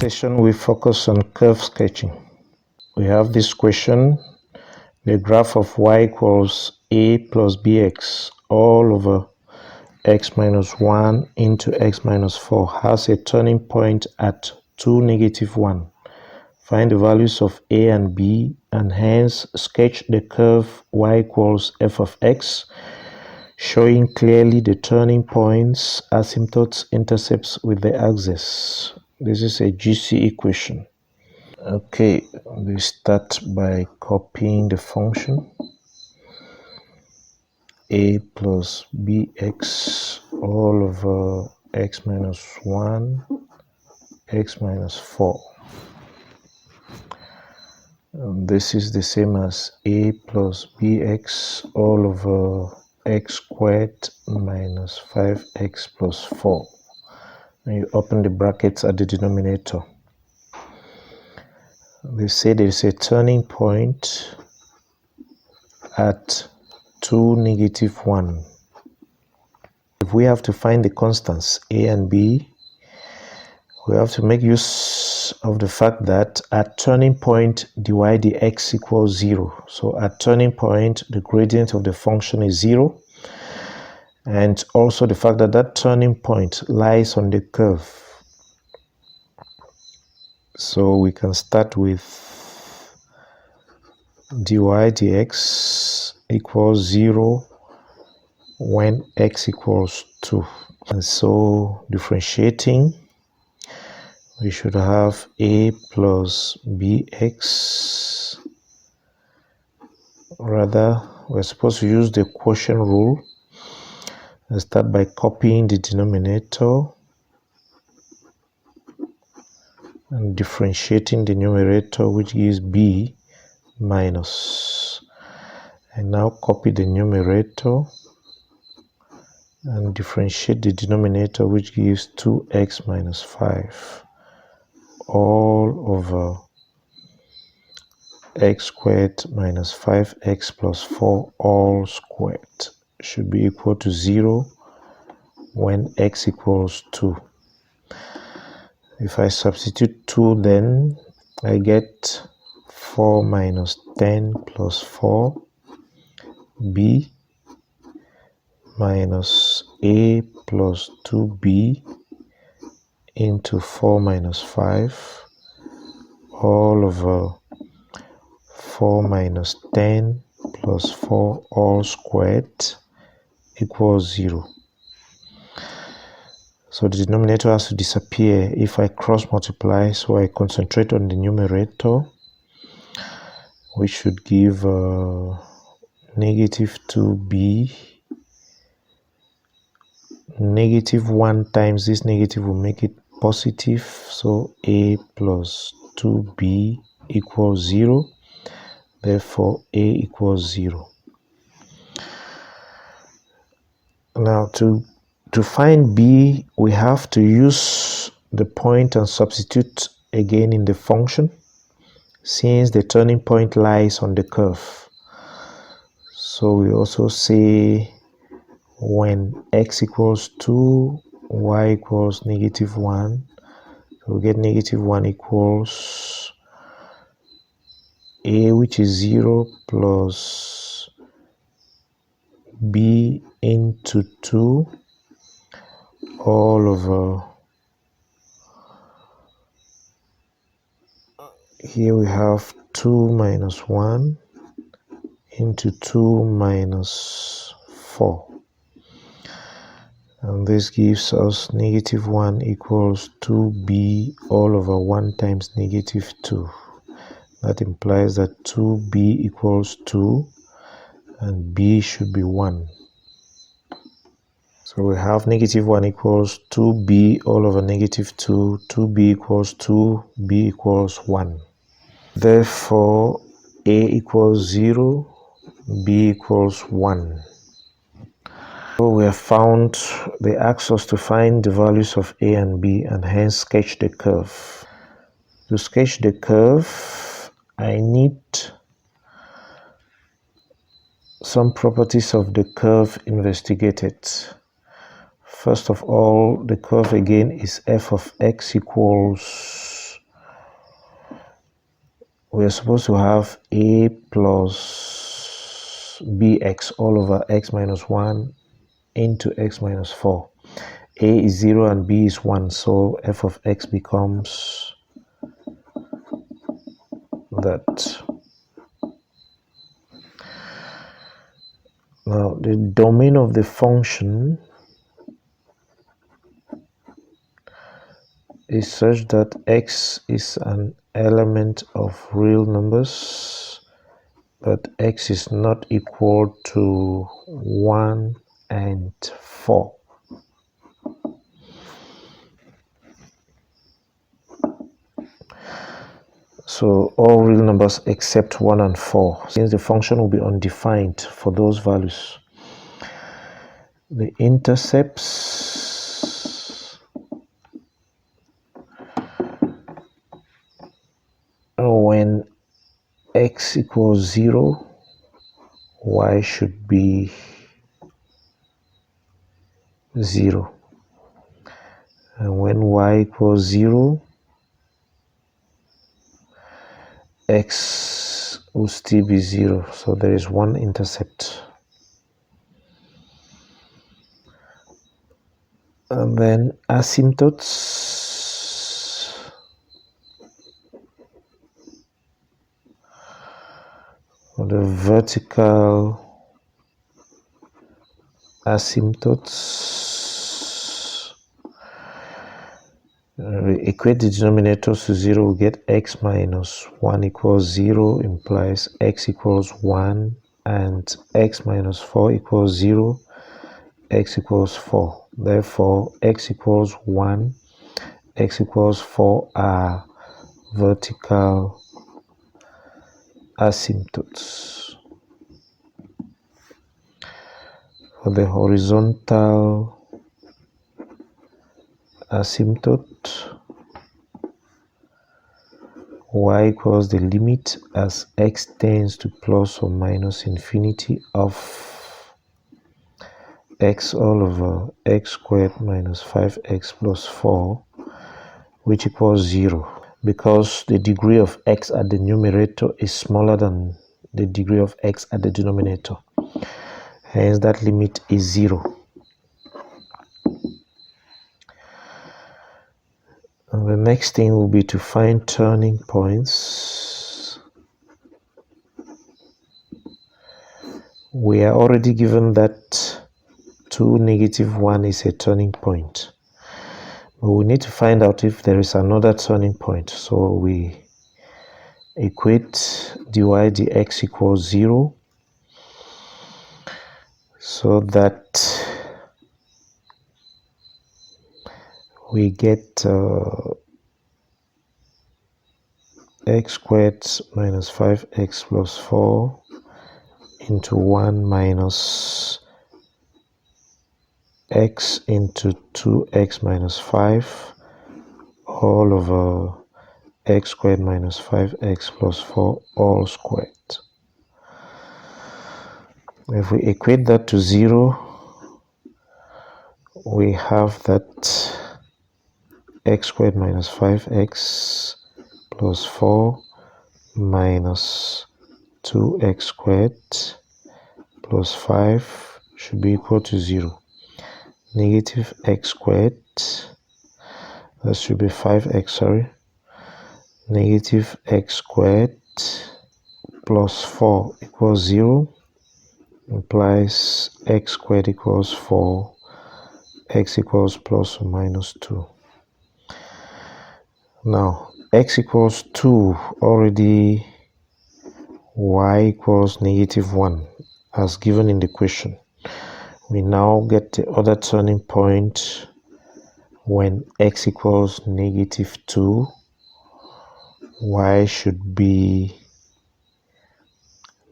session we focus on curve sketching. We have this question: the graph of y equals a plus bx all over x minus 1 into x minus 4 has a turning point at 2, -1. Find the values of a and b and hence sketch the curve y equals f of x, showing clearly the turning points, asymptotes, intercepts with the axis. This is a GC equation. Okay, we start by copying the function a plus bx all over x minus 1, x minus 4. This is the same as a plus bx all over x squared minus 5x plus 4. When you open the brackets at the denominator, they say there is a turning point at 2, -1. If we have to find the constants a and b, we have to make use of the fact that at turning point dy dx equals 0. So at turning point the gradient of the function is 0, and also the fact that that turning point lies on the curve. So we can start with dy dx equals 0 when x equals 2. And so differentiating, we should have a plus bx. Rather, we're supposed to use the quotient rule and start by copying the denominator and differentiating the numerator, which gives b minus. And now copy the numerator and differentiate the denominator, which gives 2x minus 5 all over x squared minus 5x plus 4 all squared should be equal to 0 when x equals 2. If I substitute 2, then I get 4 minus 10 plus 4 b minus a plus 2b into 4 minus 5 all over 4 minus 10 plus 4 all squared equals 0. So the denominator has to disappear if I cross multiply, so I concentrate on the numerator, which should give negative 2b. Negative 1 times this negative will make it positive, so a plus 2b equals 0. Therefore a equals 0. Now to find b, we have to use the point and substitute again in the function, since the turning point lies on the curve. So we also say when x equals 2, y equals -1, so we get -1 equals a, which is 0, plus b into 2 all over, here we have 2 minus 1 into 2 minus 4. And this gives us -1 equals 2b all over 1 times -2. That implies that 2b equals 2 and b should be 1. So we have -1 equals 2b all over -2, 2b equals 2, b equals 1. Therefore a equals 0, b equals 1. So we have found, they asked us to find the values of a and b and hence sketch the curve. To sketch the curve, I need some properties of the curve investigated. First of all, the curve again is f of x equals we're supposed to have a plus bx all over x minus 1 into x minus 4. A is 0 and b is 1, so f of x becomes that. Now the domain of the function is such that x is an element of real numbers, but x is not equal to 1 and 4. So all real numbers except 1 and 4, since the function will be undefined for those values. The intercepts when x equals 0, y should be 0. And when y equals 0, x will still be 0. So there is one intercept. And then asymptotes. The vertical asymptotes. We equate the denominators to 0, we get x minus 1 equals 0 implies x equals 1, and x minus 4 equals 0, x equals 4. Therefore, x equals 1, x equals 4 are vertical asymptotes. For the horizontal asymptote, y equals the limit as x tends to plus or minus infinity of x all over x squared minus 5x plus 4, which equals 0, because the degree of x at the numerator is smaller than the degree of x at the denominator. Hence that limit is 0. And the next thing will be to find turning points. We are already given that 2, -1 is a turning point. But we need to find out if there is another turning point. So we equate dy dx equals 0, so that we get x squared minus 5x plus 4 into 1 minus x into 2x minus 5 all over x squared minus 5x plus 4 all squared. If we equate that to 0, we have that x squared minus 5x plus 4 minus 2x squared plus 5 should be equal to 0. Negative x squared, that should be 5x, sorry. Negative x squared plus 4 equals 0, implies x squared equals 4, x equals plus or minus 2. Now, x equals 2 already, y equals -1 as given in the question. We now get the other turning point when x equals -2, y should be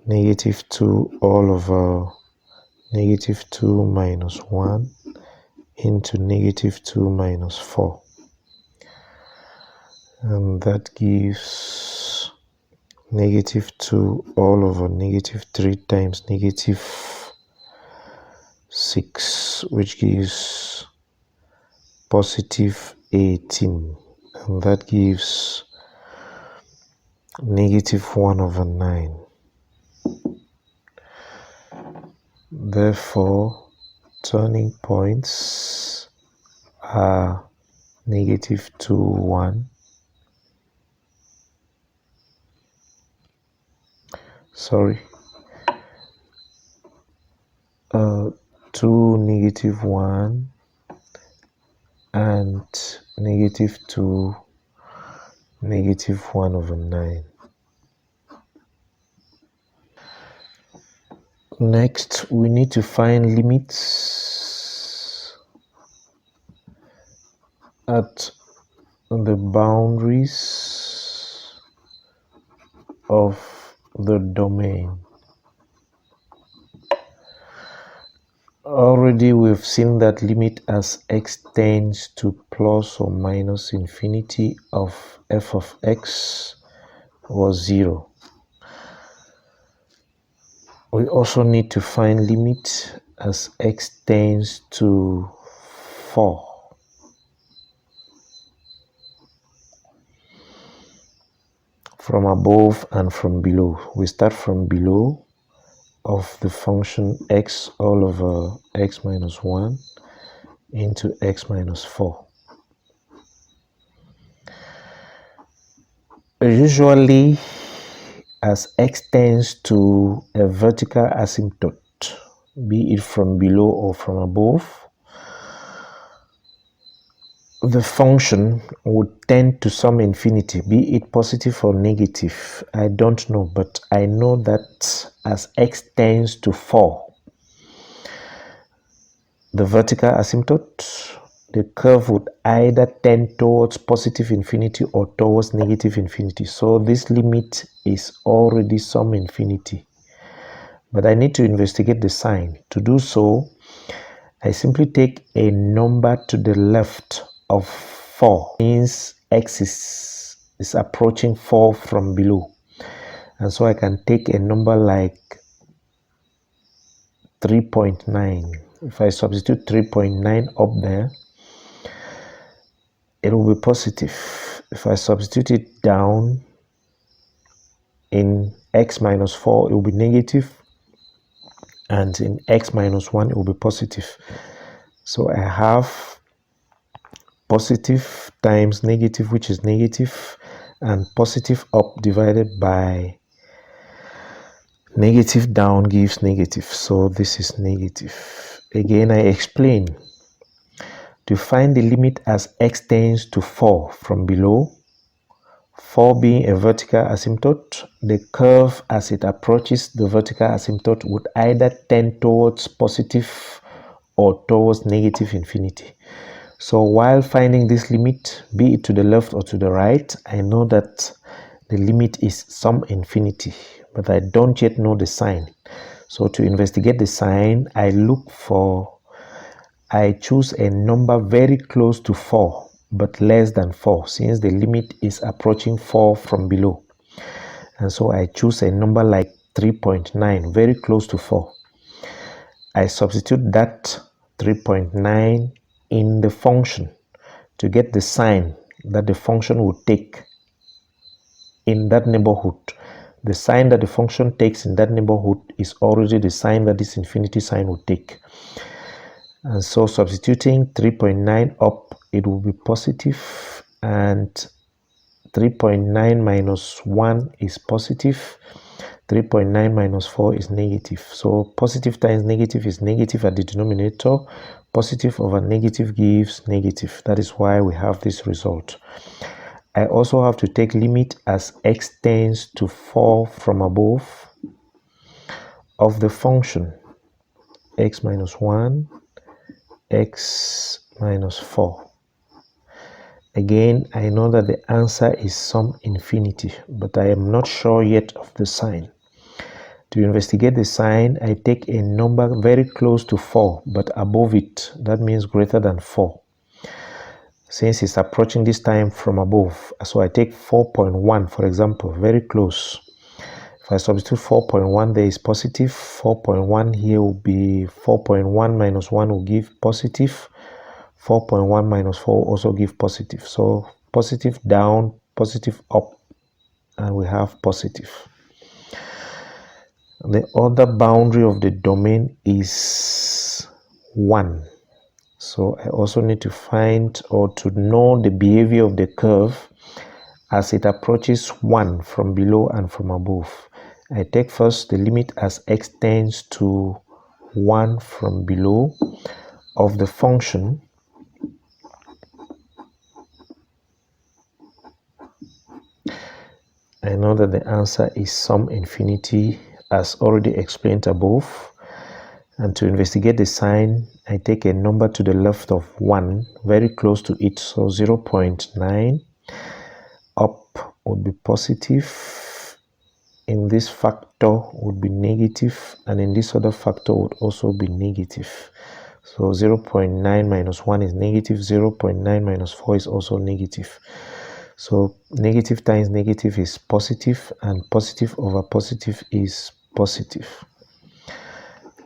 -2 all over -2 minus 1 into -2 minus 4. And that gives -2 all over -3 times -6, which gives +18. And that gives -1/9. Therefore, turning points are -2, 1. Sorry. 2, -1, and -2, -1/9. Next, we need to find limits at the boundaries of the domain. Already we've seen that limit as x tends to plus or minus infinity of f of x was 0. We also need to find limit as x tends to 4. From above and from below. We start from below of the function x all over x minus 1 into x minus 4. Usually, as x tends to a vertical asymptote, be it from below or from above, the function would tend to some infinity, be it positive or negative. I don't know, but I know that as x tends to 4, the vertical asymptote, the curve would either tend towards positive infinity or towards negative infinity. So this limit is already some infinity. But I need to investigate the sign. To do so, I simply take a number to the left of 4. Means x is approaching 4 from below. And so I can take a number like 3.9. If I substitute 3.9 up there, it will be positive. If I substitute it down in x minus 4, it will be negative, and in x minus 1, it will be positive. So I have positive times negative, which is negative, and positive up divided by negative down gives negative. So this is negative. Again, I explain. To find the limit as x tends to 4 from below, 4 being a vertical asymptote, the curve as it approaches the vertical asymptote would either tend towards positive or towards negative infinity. So while finding this limit, be it to the left or to the right, I know that the limit is some infinity, but I don't yet know the sign. So to investigate the sign, I choose a number very close to 4, but less than 4, since the limit is approaching 4 from below. And so I choose a number like 3.9, very close to 4. I substitute that 3.9 in the function to get the sign that the function would take in that neighborhood. The sign that the function takes in that neighborhood is already the sign that this infinity sign would take. And so substituting 3.9 up, it will be positive, and 3.9 minus 1 is positive. 3.9 minus 4 is negative. So positive times negative is negative at the denominator. Positive over negative gives negative. That is why we have this result. I also have to take limit as x tends to 4 from above of the function x minus 1, x minus 4. Again, I know that the answer is some infinity, but I am not sure yet of the sign. To investigate the sign, I take a number very close to 4, but above it. That means greater than 4. Since it's approaching this time from above, so I take 4.1, for example, very close. If I substitute 4.1, there is positive. 4.1 here will be 4.1 minus 1 will give positive. 4.1 minus 4 will also give positive. So positive down, positive up, and we have positive. The other boundary of the domain is 1. So I also need to find or to know the behavior of the curve as it approaches 1 from below and from above. I take first the limit as x tends to 1 from below of the function I know that the answer is some infinity as already explained above. And to investigate the sign, I take a number to the left of 1, very close to it, so 0.9. Up would be positive, in this factor would be negative, and in this other factor would also be negative. So 0.9 minus 1 is negative, 0.9 minus 4 is also negative. So negative times negative is positive, and positive over positive is positive.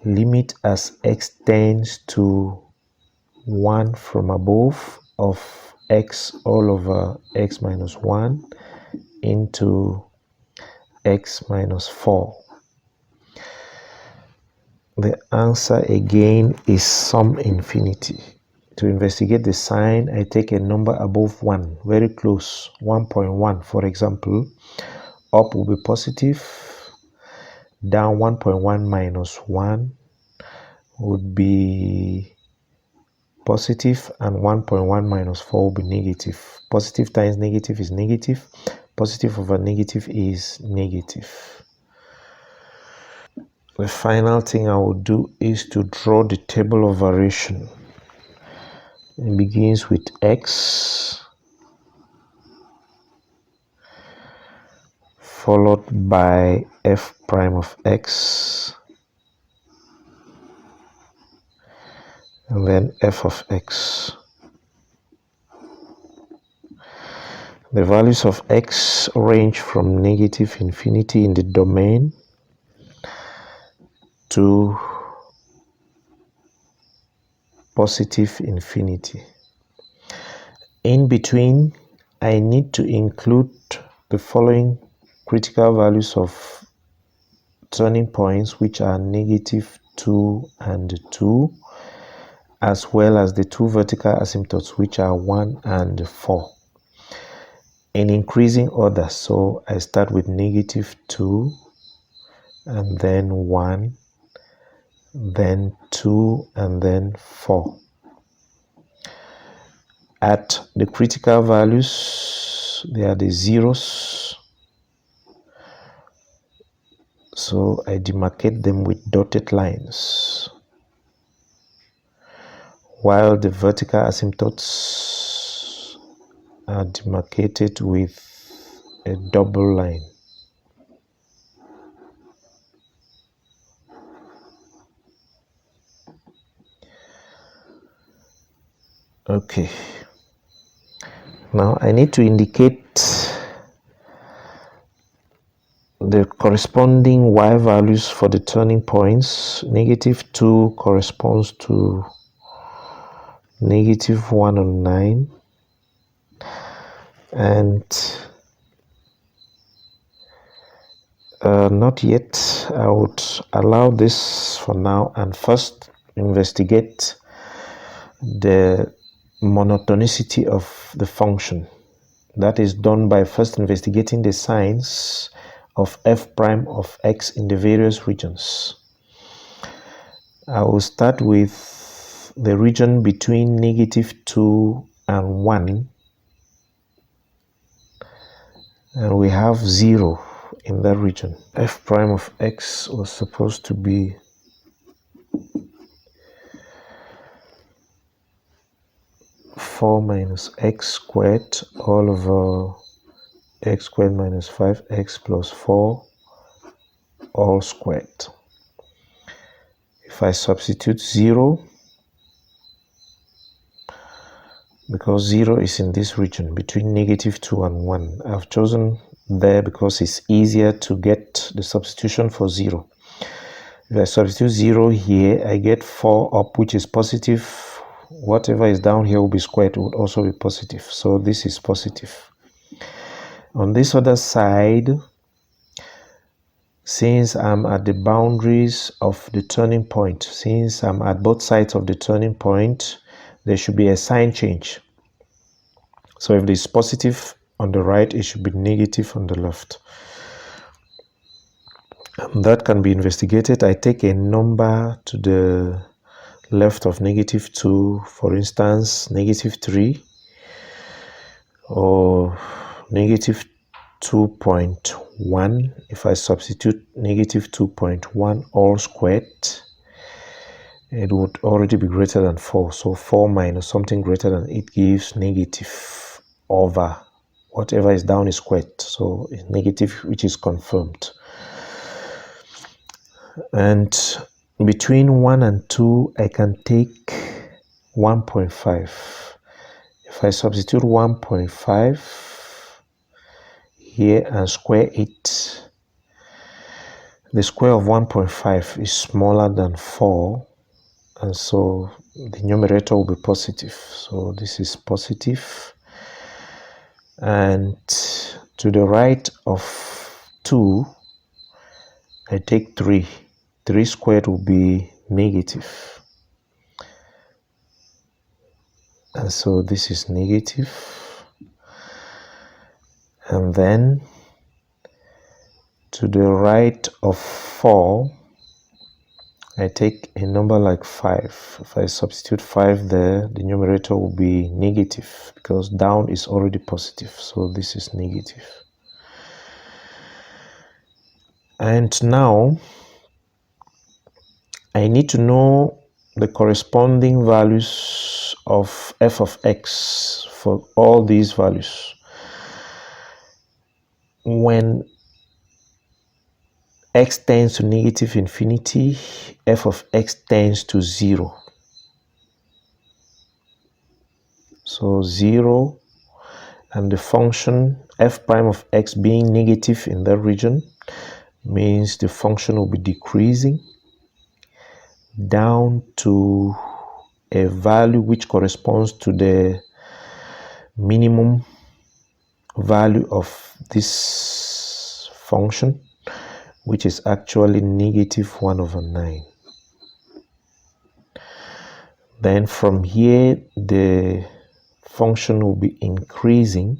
Limit as x tends to 1 from above of x all over x minus 1 into x minus 4. The answer again is some infinity. To investigate the sign, I take a number above 1, very close, 1.1 for example. Up will be positive, down 1.1 minus 1 would be positive, and 1.1 minus 4 will be negative. Positive times negative is negative. Positive over negative is negative. The final thing I will do is to draw the table of variation. It begins with x, followed by f prime of x, and then f of x. The values of x range from negative infinity in the domain to positive infinity. In between, I need to include the following critical values of turning points, which are negative 2 and 2, as well as the two vertical asymptotes, which are 1 and 4. In increasing order, so I start with negative 2, and then 1, then 2, and then 4. At the critical values, they are the zeros, so I demarcate them with dotted lines, while the vertical asymptotes are demarcated with a double line. Okay, now I need to indicate the corresponding y values for the turning points. Negative 2 corresponds to negative 1 on 9, and not yet. I would allow this for now and first investigate the monotonicity of the function. That is done by first investigating the signs of f prime of x in the various regions. I will start with the region between negative 2 and 1, and we have 0 in that region. F prime of x was supposed to be four minus x squared all over x squared minus 5x plus 4 all squared. If I substitute 0, because 0 is in this region between negative 2 and 1, I've chosen there because it's easier to get the substitution for 0. If I substitute 0 here, I get 4 up, which is positive. Whatever is down here will be squared, it would also be positive. So this is positive. On this other side, since I'm at the boundaries of the turning point, since I'm at both sides of the turning point, there should be a sign change. So if it's positive on the right, it should be negative on the left. And that can be investigated. I take a number to the left of -2, for instance, -3 or -2.1. If I substitute -2.1 all squared, it would already be greater than 4. So 4 minus something greater than it gives negative over whatever is down is squared. So it's negative, which is confirmed. And between 1 and 2, I can take 1.5. If I substitute 1.5 here and square it, the square of 1.5 is smaller than 4, and so the numerator will be positive. So this is positive. And to the right of 2, I take 3. 3 squared will be negative. And so this is negative. And then to the right of 4, I take a number like 5. If I substitute 5 there, the numerator will be negative because down is already positive. So this is negative. And now I need to know the corresponding values of f of x for all these values. When x tends to -infinity, f of x tends to 0. So 0, and the function f prime of x being negative in that region means the function will be decreasing down to a value which corresponds to the minimum value of this function, which is actually -1/9. Then from here, the function will be increasing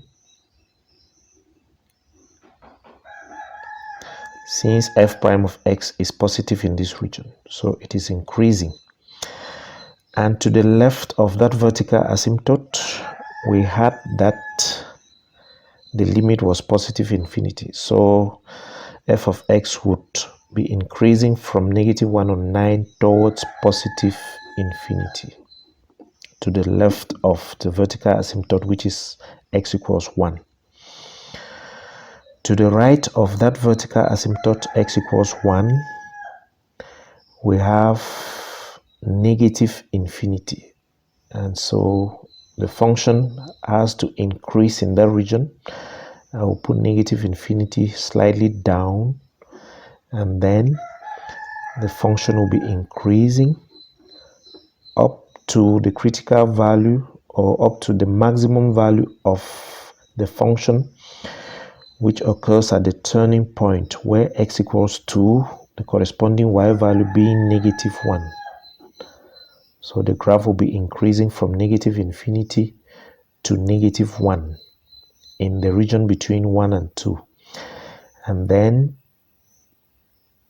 since f prime of x is positive in this region. So it is increasing. And to the left of that vertical asymptote, we had that the limit was positive infinity. So f of x would be increasing from -1/9 towards positive infinity to the left of the vertical asymptote, which is x equals 1. To the right of that vertical asymptote, x equals 1, we have -infinity. And so the function has to increase in that region. I will put -infinity slightly down, and then the function will be increasing up to the critical value or up to the maximum value of the function, which occurs at the turning point where x equals 2, the corresponding y value being -1. So the graph will be increasing from -infinity to -1 in the region between 1 and 2. And then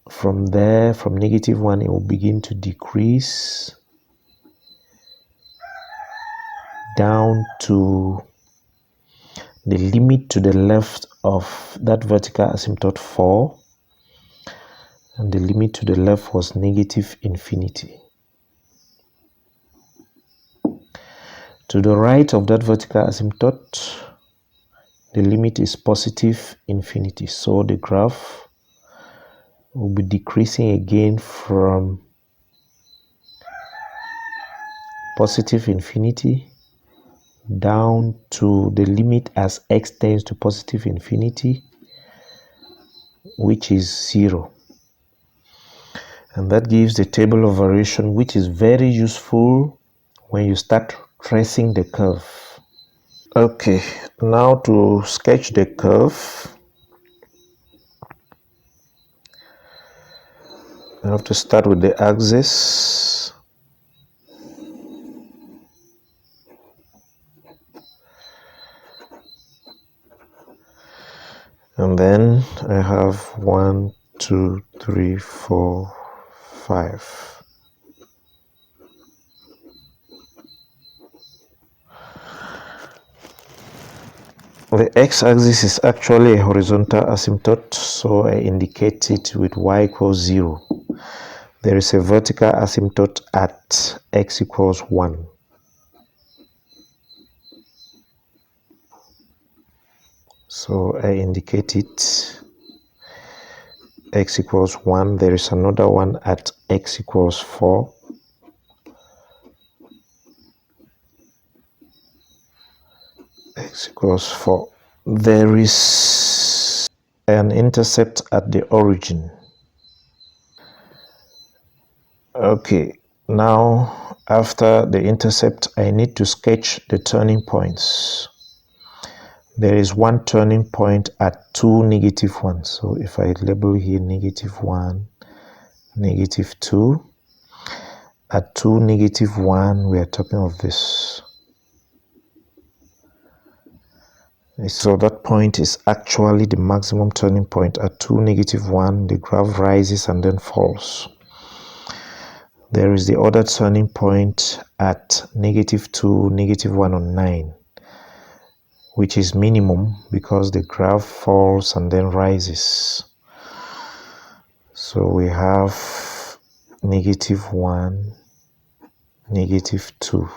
from there, from -1, it will begin to decrease down to the limit to the left of that vertical asymptote 4, and the limit to the left was -infinity. To the right of that vertical asymptote, the limit is positive infinity. So the graph will be decreasing again from positive infinity down to the limit as x tends to positive infinity, which is 0. And that gives the table of variation, which is very useful when you start tracing the curve. Okay, now to sketch the curve, I have to start with the axis. And then I have 1, 2, 3, 4, 5. The x-axis is actually a horizontal asymptote, so I indicate it with y equals 0. There is a vertical asymptote at x equals 1. So I indicate it x equals 1. There is another one at x equals 4. X equals 4. There is an intercept at the origin. Okay, now after the intercept, I need to sketch the turning points. There is one turning point at 2, -1. So if I label here -1, -2, at 2, -1, we are talking of this. So that point is actually the maximum turning point. At 2, -1, the graph rises and then falls. There is the other turning point at -2, -1 on 9, which is minimum because the graph falls and then rises. So we have -1, -2.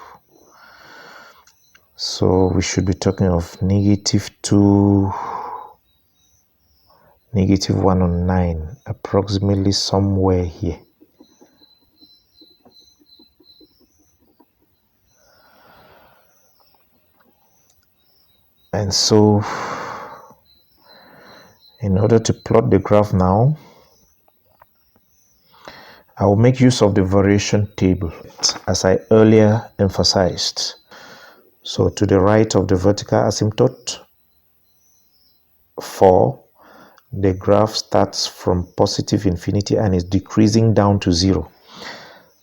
So we should be talking of -2, -1 on 9, approximately somewhere here. And so in order to plot the graph now, I will make use of the variation table as I earlier emphasized. So to the right of the vertical asymptote 4, the graph starts from positive infinity and is decreasing down to 0.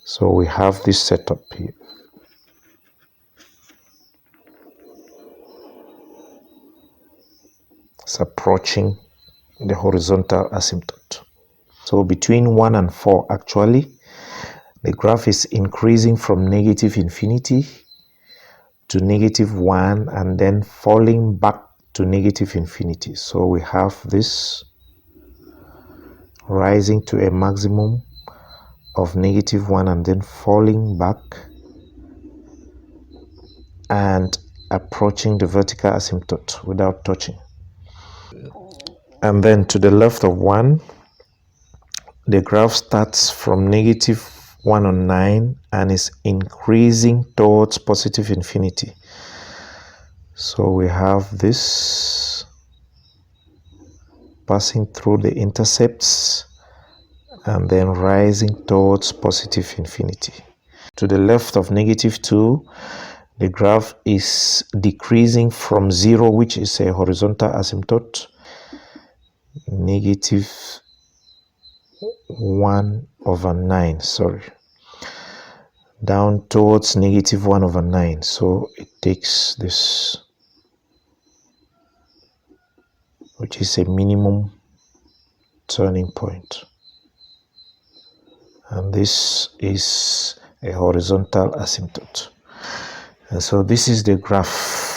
So we have this setup here. It's approaching the horizontal asymptote. So between 1 and 4, actually, the graph is increasing from negative infinity to -1 and then falling back to negative infinity. So we have this rising to a maximum of -1 and then falling back and approaching the vertical asymptote without touching. And then to the left of 1, the graph starts from -1 on 9 and is increasing towards positive infinity. So we have this passing through the intercepts and then rising towards positive infinity. To the left of -2, the graph is decreasing from 0, which is a horizontal asymptote, -1/9, down towards -1/9. So it takes this, which is a minimum turning point. And this is a horizontal asymptote. And so this is the graph.